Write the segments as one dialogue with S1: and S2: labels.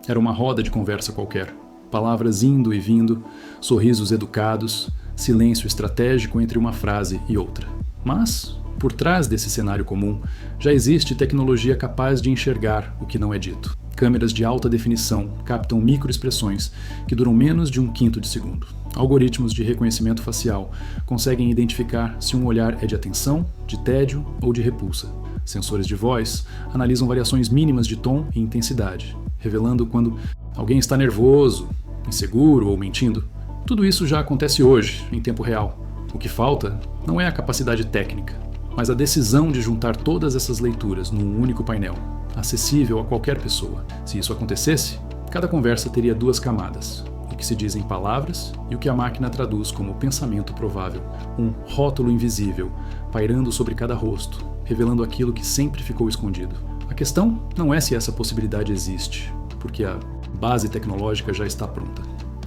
S1: Era uma roda de conversa qualquer. Palavras indo e vindo, sorrisos educados, silêncio estratégico entre uma frase e outra. Mas, por trás desse cenário comum, já existe tecnologia capaz de enxergar o que não é dito. Câmeras de alta definição captam microexpressões que duram menos de 1/5 de segundo. Algoritmos de reconhecimento facial conseguem identificar se um olhar é de atenção, de tédio ou de repulsa. Sensores de voz analisam variações mínimas de tom e intensidade, revelando quando alguém está nervoso, inseguro ou mentindo. Tudo isso já acontece hoje, em tempo real. O que falta não é a capacidade técnica, mas a decisão de juntar todas essas leituras num único painel, acessível a qualquer pessoa. Se isso acontecesse, cada conversa teria 2 camadas: o que se diz em palavras e o que a máquina traduz como pensamento provável. Um rótulo invisível, pairando sobre cada rosto, revelando aquilo que sempre ficou escondido. A questão não é se essa possibilidade existe, porque a base tecnológica já está pronta.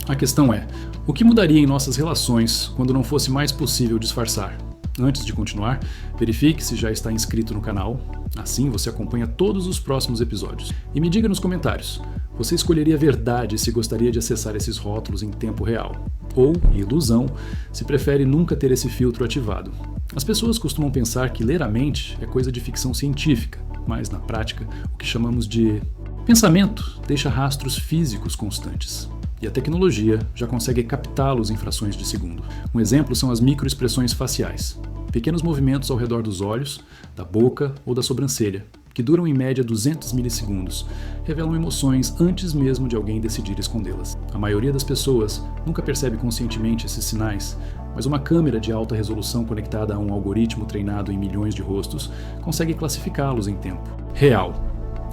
S1: A questão é, o que mudaria em nossas relações quando não fosse mais possível disfarçar? Antes de continuar, verifique se já está inscrito no canal, assim você acompanha todos os próximos episódios. E me diga nos comentários, você escolheria a verdade se gostaria de acessar esses rótulos em tempo real? Ou, ilusão, se prefere nunca ter esse filtro ativado? As pessoas costumam pensar que ler a mente é coisa de ficção científica, mas na prática, o que chamamos de pensamento deixa rastros físicos constantes. E a tecnologia já consegue captá-los em frações de segundo. Um exemplo são as microexpressões faciais. Pequenos movimentos ao redor dos olhos, da boca ou da sobrancelha, que duram em média 200 milissegundos, revelam emoções antes mesmo de alguém decidir escondê-las. A maioria das pessoas nunca percebe conscientemente esses sinais, mas uma câmera de alta resolução conectada a um algoritmo treinado em milhões de rostos consegue classificá-los em tempo real.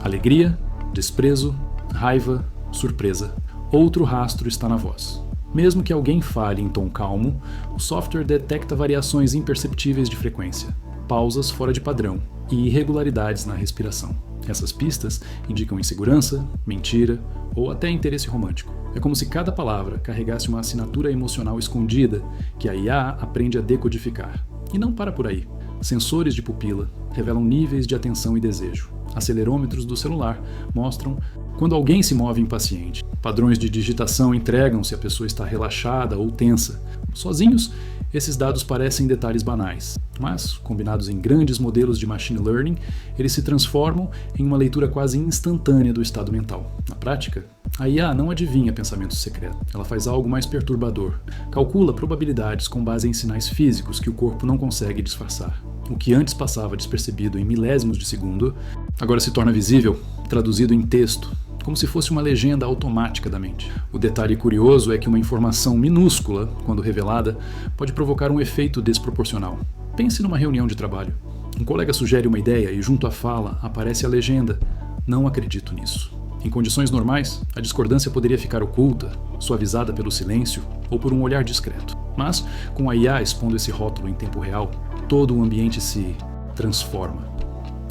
S1: Alegria, desprezo, raiva, surpresa. Outro rastro está na voz. Mesmo que alguém fale em tom calmo, o software detecta variações imperceptíveis de frequência, pausas fora de padrão e irregularidades na respiração. Essas pistas indicam insegurança, mentira ou até interesse romântico. É como se cada palavra carregasse uma assinatura emocional escondida que a IA aprende a decodificar. E não para por aí. Sensores de pupila revelam níveis de atenção e desejo. Acelerômetros do celular mostram quando alguém se move impaciente. Padrões de digitação entregam se a pessoa está relaxada ou tensa. Sozinhos, esses dados parecem detalhes banais, mas, combinados em grandes modelos de machine learning, eles se transformam em uma leitura quase instantânea do estado mental. Na prática, a IA não adivinha pensamentos secretos. Ela faz algo mais perturbador. Calcula probabilidades com base em sinais físicos que o corpo não consegue disfarçar. O que antes passava despercebido em milésimos de segundo, agora se torna visível, traduzido em texto, como se fosse uma legenda automática da mente. O detalhe curioso é que uma informação minúscula, quando revelada, pode provocar um efeito desproporcional. Pense numa reunião de trabalho. Um colega sugere uma ideia e junto à fala aparece a legenda: "Não acredito nisso". Em condições normais, a discordância poderia ficar oculta, suavizada pelo silêncio ou por um olhar discreto. Mas, com a IA expondo esse rótulo em tempo real, todo o ambiente se transforma.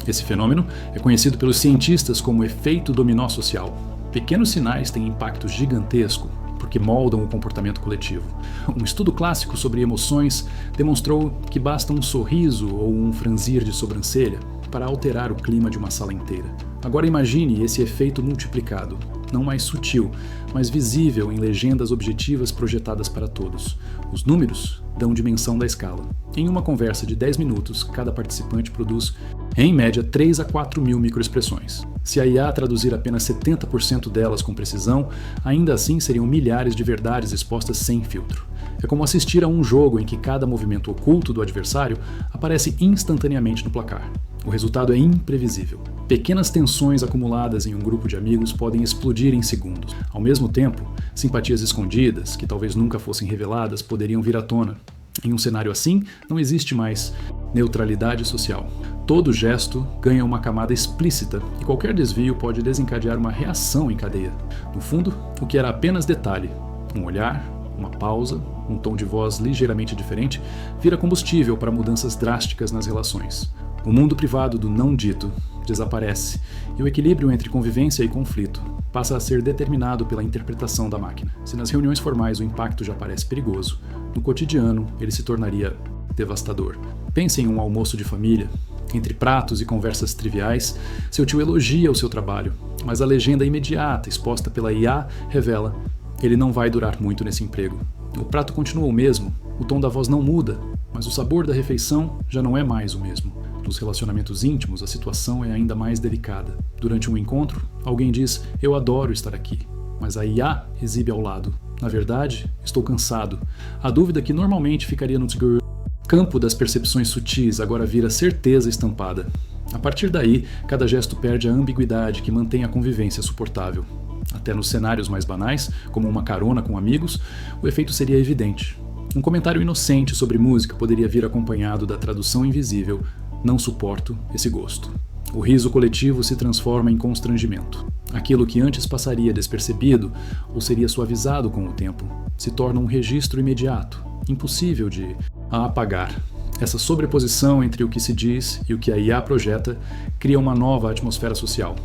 S1: Esse fenômeno é conhecido pelos cientistas como efeito dominó social. Pequenos sinais têm impacto gigantesco porque moldam o comportamento coletivo. Um estudo clássico sobre emoções demonstrou que basta um sorriso ou um franzir de sobrancelha para alterar o clima de uma sala inteira. Agora imagine esse efeito multiplicado, não mais sutil, mas visível em legendas objetivas projetadas para todos. Os números dão dimensão da escala. Em uma conversa de 10 minutos, cada participante produz, em média, 3 a 4 mil microexpressões. Se a IA traduzir apenas 70% delas com precisão, ainda assim seriam milhares de verdades expostas sem filtro. É como assistir a um jogo em que cada movimento oculto do adversário aparece instantaneamente no placar. O resultado é imprevisível. Pequenas tensões acumuladas em um grupo de amigos podem explodir em segundos. Ao mesmo tempo, simpatias escondidas, que talvez nunca fossem reveladas, poderiam vir à tona. Em um cenário assim, não existe mais neutralidade social. Todo gesto ganha uma camada explícita e qualquer desvio pode desencadear uma reação em cadeia. No fundo, o que era apenas detalhe, um olhar, uma pausa, um tom de voz ligeiramente diferente, vira combustível para mudanças drásticas nas relações. O mundo privado do não dito desaparece e o equilíbrio entre convivência e conflito passa a ser determinado pela interpretação da máquina. Se nas reuniões formais o impacto já parece perigoso, no cotidiano ele se tornaria devastador. Pense em um almoço de família Entre pratos e conversas triviais, seu tio elogia o seu trabalho, mas a legenda imediata exposta pela IA revela: ele não vai durar muito nesse emprego. O prato continua o mesmo, o tom da voz não muda, mas o sabor da refeição já não é mais o mesmo. Nos relacionamentos íntimos, a situação é ainda mais delicada. Durante um encontro, alguém diz: eu adoro estar aqui, mas a IA exibe ao lado: na verdade, estou cansado. A dúvida que normalmente ficaria no campo das percepções sutis agora vira certeza estampada. A partir daí, cada gesto perde a ambiguidade que mantém a convivência suportável. Até nos cenários mais banais, como uma carona com amigos, o efeito seria evidente. Um comentário inocente sobre música poderia vir acompanhado da tradução invisível: não suporto esse gosto. O riso coletivo se transforma em constrangimento. Aquilo que antes passaria despercebido ou seria suavizado com o tempo se torna um registro imediato, impossível de apagar. Essa sobreposição entre o que se diz e o que a IA projeta cria uma nova atmosfera social.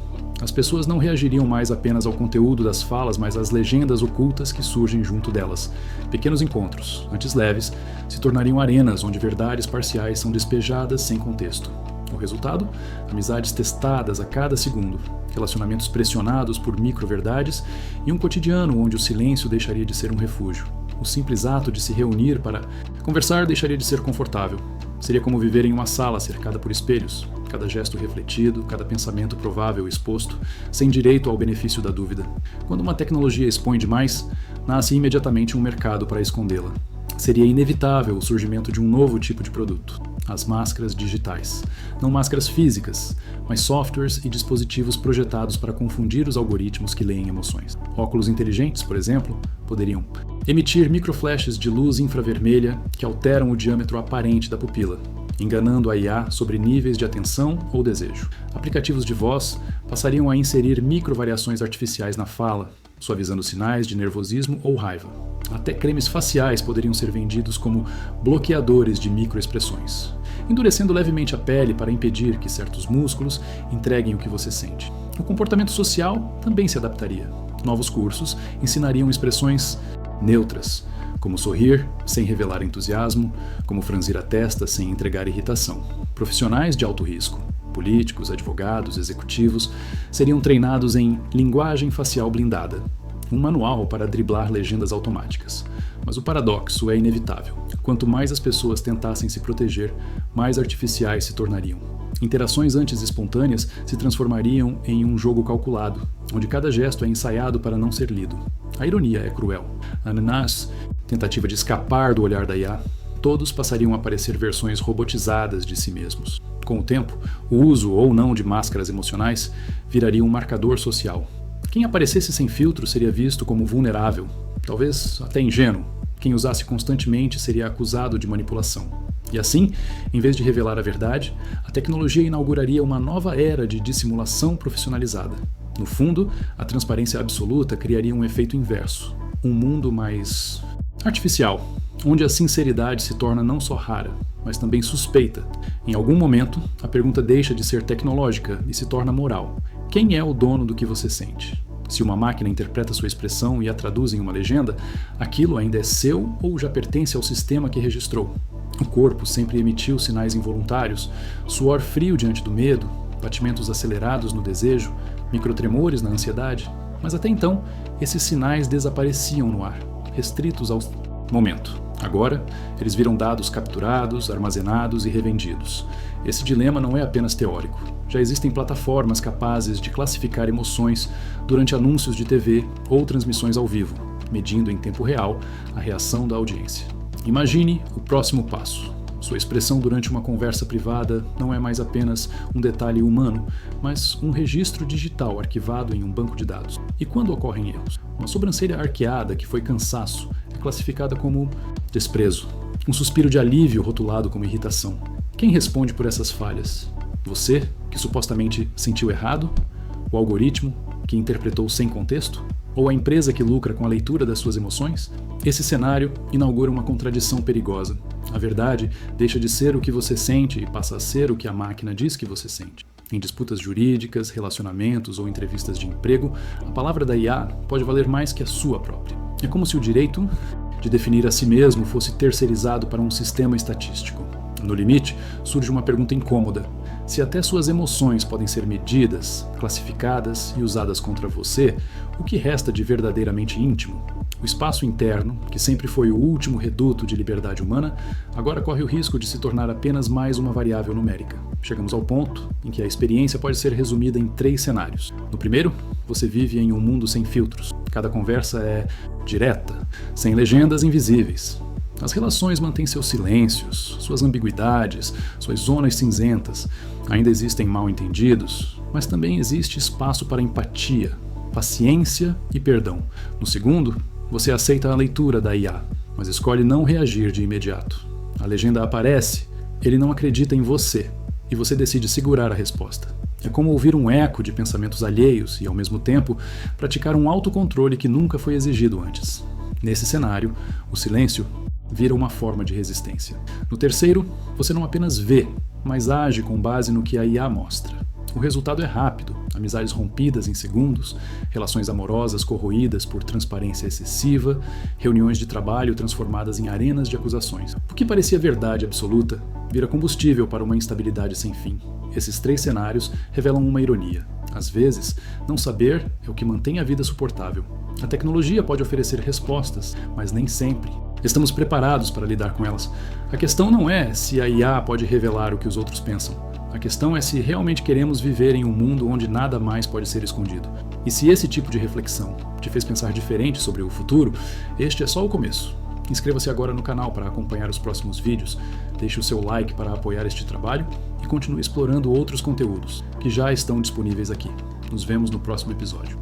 S1: As pessoas não reagiriam mais apenas ao conteúdo das falas, mas às legendas ocultas que surgem junto delas. Pequenos encontros, antes leves, se tornariam arenas onde verdades parciais são despejadas sem contexto. O resultado? Amizades testadas a cada segundo, relacionamentos pressionados por micro-verdades e um cotidiano onde o silêncio deixaria de ser um refúgio. O simples ato de se reunir para conversar deixaria de ser confortável. Seria como viver em uma sala cercada por espelhos, cada gesto refletido, cada pensamento provável exposto, sem direito ao benefício da dúvida. Quando uma tecnologia expõe demais, nasce imediatamente um mercado para escondê-la. Seria inevitável o surgimento de um novo tipo de produto: as máscaras digitais. Não máscaras físicas, mas softwares e dispositivos projetados para confundir os algoritmos que leem emoções. Óculos inteligentes, por exemplo, poderiam emitir microflashes de luz infravermelha que alteram o diâmetro aparente da pupila, enganando a IA sobre níveis de atenção ou desejo. Aplicativos de voz passariam a inserir microvariações artificiais na fala, suavizando sinais de nervosismo ou raiva. Até cremes faciais poderiam ser vendidos como bloqueadores de microexpressões, endurecendo levemente a pele para impedir que certos músculos entreguem o que você sente. O comportamento social também se adaptaria. Novos cursos ensinariam expressões neutras, como sorrir sem revelar entusiasmo, como franzir a testa sem entregar irritação. Profissionais de alto risco, políticos, advogados, executivos, seriam treinados em linguagem facial blindada, um manual para driblar legendas automáticas. Mas o paradoxo é inevitável. Quanto mais as pessoas tentassem se proteger, mais artificiais se tornariam. Interações antes espontâneas se transformariam em um jogo calculado, onde cada gesto é ensaiado para não ser lido. A ironia é cruel. Nas tentativa de escapar do olhar da IA, todos passariam a parecer versões robotizadas de si mesmos. Com o tempo, o uso ou não de máscaras emocionais viraria um marcador social. Quem aparecesse sem filtro seria visto como vulnerável, talvez até ingênuo. Quem usasse constantemente seria acusado de manipulação. E assim, em vez de revelar a verdade, a tecnologia inauguraria uma nova era de dissimulação profissionalizada. No fundo, a transparência absoluta criaria um efeito inverso, um mundo mais artificial, onde a sinceridade se torna não só rara, mas também suspeita. Em algum momento, a pergunta deixa de ser tecnológica e se torna moral. Quem é o dono do que você sente? Se uma máquina interpreta sua expressão e a traduz em uma legenda, aquilo ainda é seu ou já pertence ao sistema que registrou? O corpo sempre emitiu sinais involuntários, suor frio diante do medo, batimentos acelerados no desejo, microtremores na ansiedade, mas até então, esses sinais desapareciam no ar, restritos ao momento. Agora, eles viram dados capturados, armazenados e revendidos. Esse dilema não é apenas teórico. Já existem plataformas capazes de classificar emoções durante anúncios de TV ou transmissões ao vivo, medindo em tempo real a reação da audiência. Imagine o próximo passo. Sua expressão durante uma conversa privada não é mais apenas um detalhe humano, mas um registro digital arquivado em um banco de dados. E quando ocorrem erros? Uma sobrancelha arqueada que foi cansaço é classificada como desprezo. Um suspiro de alívio rotulado como irritação. Quem responde por essas falhas? Você, que supostamente sentiu errado? O algoritmo, que interpretou sem contexto? Ou a empresa que lucra com a leitura das suas emoções? Esse cenário inaugura uma contradição perigosa. A verdade deixa de ser o que você sente e passa a ser o que a máquina diz que você sente. Em disputas jurídicas, relacionamentos ou entrevistas de emprego, a palavra da IA pode valer mais que a sua própria. É como se o direito de definir a si mesmo fosse terceirizado para um sistema estatístico. No limite, surge uma pergunta incômoda. Se até suas emoções podem ser medidas, classificadas e usadas contra você, o que resta de verdadeiramente íntimo? O espaço interno, que sempre foi o último reduto de liberdade humana, agora corre o risco de se tornar apenas mais uma variável numérica. Chegamos ao ponto em que a experiência pode ser resumida em 3 cenários. No primeiro, você vive em um mundo sem filtros. Cada conversa é direta, sem legendas invisíveis. As relações mantêm seus silêncios, suas ambiguidades, suas zonas cinzentas. Ainda existem mal-entendidos, mas também existe espaço para empatia, paciência e perdão. No segundo, você aceita a leitura da IA, mas escolhe não reagir de imediato. A legenda aparece, ele não acredita em você, e você decide segurar a resposta. É como ouvir um eco de pensamentos alheios e, ao mesmo tempo, praticar um autocontrole que nunca foi exigido antes. Nesse cenário, o silêncio vira uma forma de resistência. No terceiro, você não apenas vê, mas age com base no que a IA mostra. O resultado é rápido, amizades rompidas em segundos, relações amorosas corroídas por transparência excessiva, reuniões de trabalho transformadas em arenas de acusações. O que parecia verdade absoluta vira combustível para uma instabilidade sem fim. Esses 3 cenários revelam uma ironia. Às vezes, não saber é o que mantém a vida suportável. A tecnologia pode oferecer respostas, mas nem sempre estamos preparados para lidar com elas. A questão não é se a IA pode revelar o que os outros pensam. A questão é se realmente queremos viver em um mundo onde nada mais pode ser escondido. E se esse tipo de reflexão te fez pensar diferente sobre o futuro, este é só o começo. Inscreva-se agora no canal para acompanhar os próximos vídeos, deixe o seu like para apoiar este trabalho e continue explorando outros conteúdos que já estão disponíveis aqui. Nos vemos no próximo episódio.